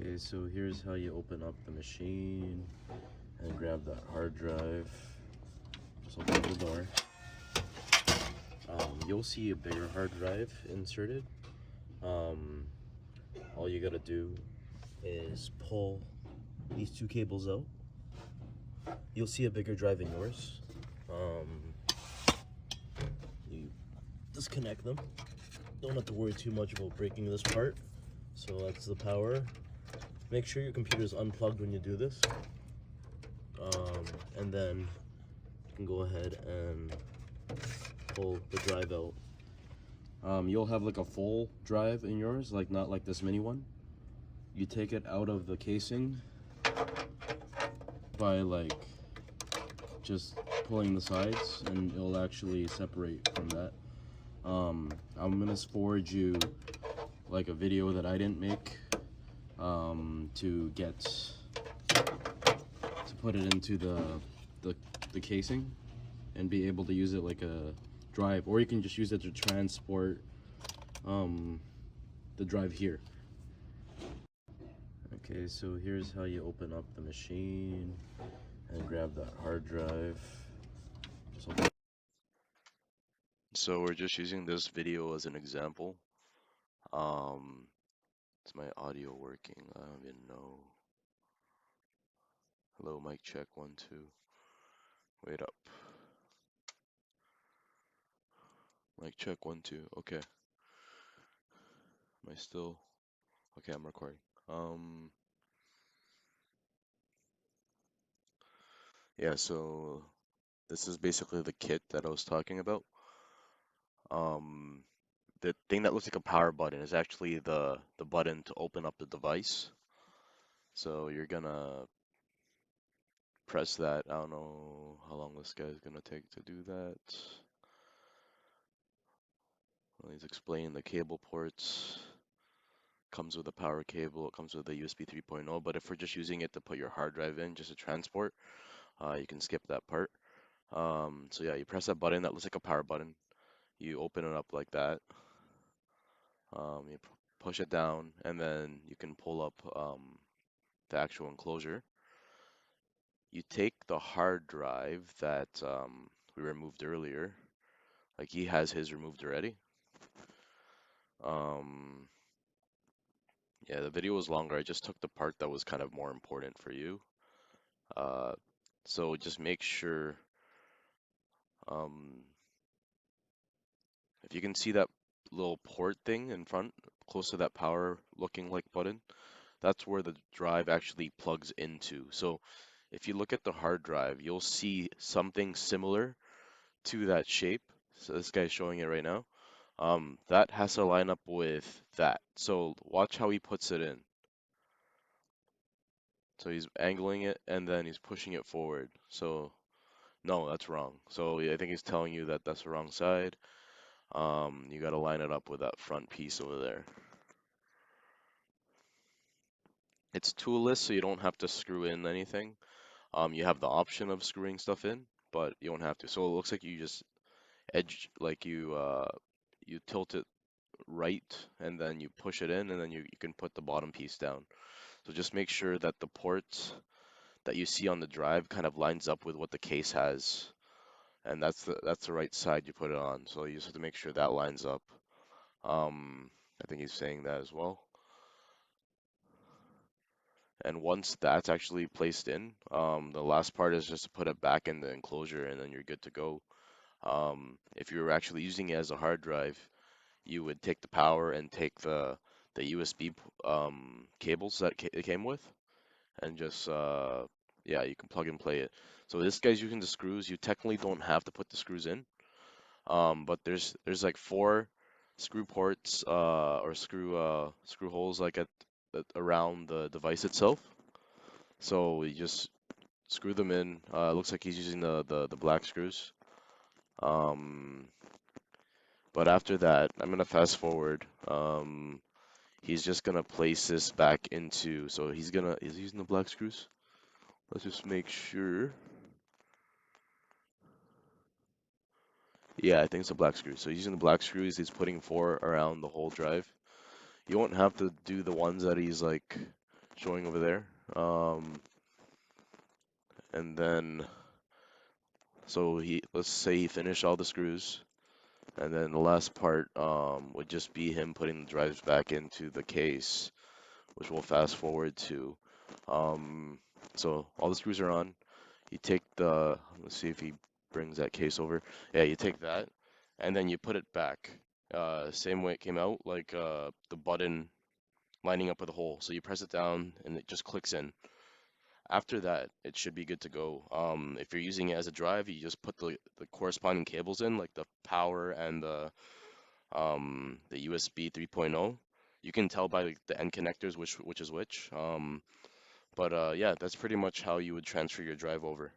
Okay, so here's how you open up the machine and grab that hard drive. Just open up the door. You'll see a bigger hard drive inserted. All you gotta do is pull these two cables out. You'll see a bigger drive in yours. You disconnect them. Don't have to worry too much about breaking this part. So that's the power. Make sure your computer is unplugged when you do this. And then you can go ahead and pull the drive out. You'll have like a full drive in yours, like not like this mini one. You take it out of the casing by like just pulling the sides, and it'll actually separate from that. I'm gonna forward you like a video that I didn't make to put it into the casing and be able to use it like a drive, or you can just use it to transport the drive here. Okay, so here's how you open up the machine and grab that hard drive. So we're just using this video as an example. Is my audio working? I don't even know. Hello, mic check, 1, 2. Wait up. Mic check, 1, 2. Okay. Am I still? Okay, I'm recording. Yeah, so this is basically the kit that I was talking about. The thing that looks like a power button is actually the button to open up the device. So you're gonna press that. I don't know how long this guy's gonna take to do that. Well, he's explaining the cable ports. Comes with a power cable. It comes with a USB 3.0. But if we're just using it to put your hard drive in, just to transport, you can skip that part. So yeah, you press that button that looks like a power button. You open it up like that. You push it down, and then you can pull up the actual enclosure. You take the hard drive that we removed earlier. Like he has his removed already. Yeah, the video was longer. I just took the part that was kind of more important for you. So just make sure, if you can see that little port thing in front, close to that power looking like button, that's where the drive actually plugs into. So if you look at the hard drive, you'll see something similar to that shape. So this guy's showing it right now. That has to line up with that. So watch how he puts it in. So he's angling it and then he's pushing it forward. So no, that's wrong. So I think he's telling you that that's the wrong side. You got to line it up with that front piece over there. It's toolless, so you don't have to screw in anything. You have the option of screwing stuff in, but you don't have to. So it looks like you just like you tilt it right, and then you push it in, and then you can put the bottom piece down. So just make sure that the ports that you see on the drive kind of lines up with what the case has, and that's the right side you put it on. So you just have to make sure that lines up. I think he's saying that as well. And once that's actually placed in, the last part is just to put it back in the enclosure, and then you're good to go. If you're actually using it as a hard drive, you would take the power and take the USB cables that it came with, and just yeah, you can plug and play it. So this guy's using the screws. You technically don't have to put the screws in, but there's like 4 screw ports or screw holes like at around the device itself. So you just screw them in. It looks like he's using the black screws. But after that, I'm gonna fast forward. He's just gonna place this back into. So is he using the black screws? Let's just make sure. Yeah, I think it's a black screw. So he's using the black screws. He's putting 4 around the whole drive. You won't have to do the ones that he's like showing over there. And then so let's say he finished all the screws, and then the last part would just be him putting the drives back into the case, which we'll fast forward to. Um, so all the screws are on. You take let's see if he brings that case over. Yeah, you take that, and then you put it back. Same way it came out, like the button lining up with the hole. So you press it down and it just clicks in. After that, it should be good to go. If you're using it as a drive, you just put the corresponding cables in, like the power and the USB 3.0. You can tell by the end connectors which is which. But yeah, that's pretty much how you would transfer your drive over.